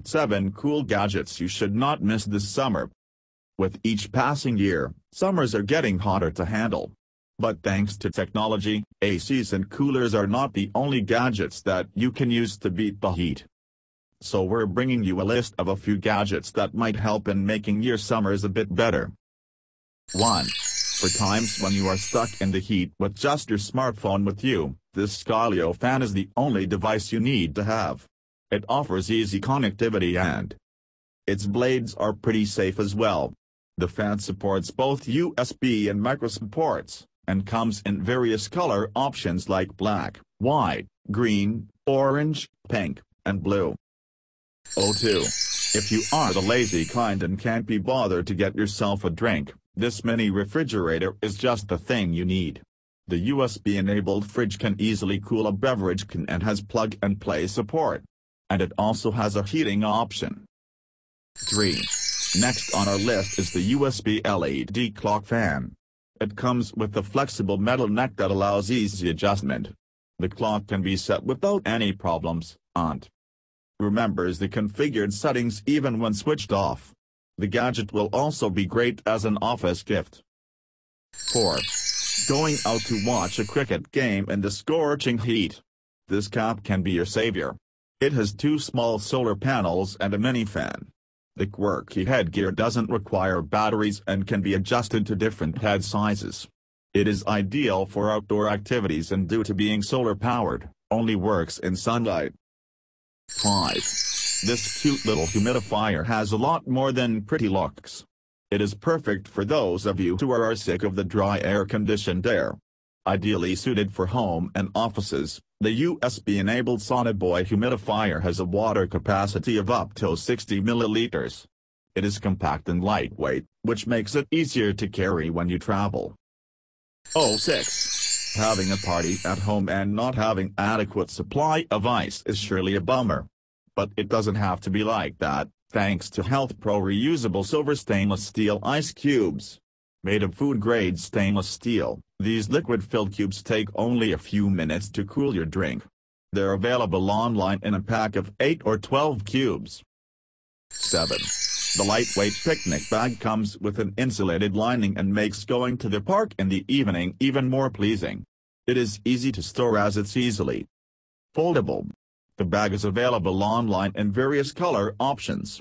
7 Cool gadgets you should not miss this summer. With each passing year, summers are getting hotter to handle. But thanks to technology, ACs and coolers are not the only gadgets that you can use to beat the heat. So we're bringing you a list of a few gadgets that might help in making your summers a bit better. 1. For times when you are stuck in the heat with just your smartphone with you, this Skyleo fan is the only device you need to have. It offers easy connectivity and its blades are pretty safe as well. The fan supports both USB and micro ports, and comes in various color options like black, white, green, orange, pink, and blue. 2. If you are the lazy kind and can't be bothered to get yourself a drink, this mini refrigerator is just the thing you need. The USB-enabled fridge can easily cool a beverage can and has plug-and-play support. And it also has a heating option. 3. Next on our list is the USB LED clock fan. It comes with a flexible metal neck that allows easy adjustment. The clock can be set without any problems, and remembers the configured settings even when switched off. The gadget will also be great as an office gift. 4. Going out to watch a cricket game in the scorching heat. This cap can be your savior. It has 2 small solar panels and a mini fan. The quirky headgear doesn't require batteries and can be adjusted to different head sizes. It is ideal for outdoor activities and due to being solar-powered, only works in sunlight. 5. This cute little humidifier has a lot more than pretty looks. It is perfect for those of you who are sick of the dry air-conditioned air. Ideally suited for home and offices, the USB-enabled Sonoboy humidifier has a water capacity of up to 60 milliliters. It is compact and lightweight, which makes it easier to carry when you travel. 6. Having a party at home and not having adequate supply of ice is surely a bummer. But it doesn't have to be like that, thanks to Health Pro reusable silver stainless steel ice cubes. Made of food-grade stainless steel, these liquid-filled cubes take only a few minutes to cool your drink. They're available online in a pack of 8 or 12 cubes. 7. The lightweight picnic bag comes with an insulated lining and makes going to the park in the evening even more pleasing. It is easy to store as it's easily foldable. The bag is available online in various color options.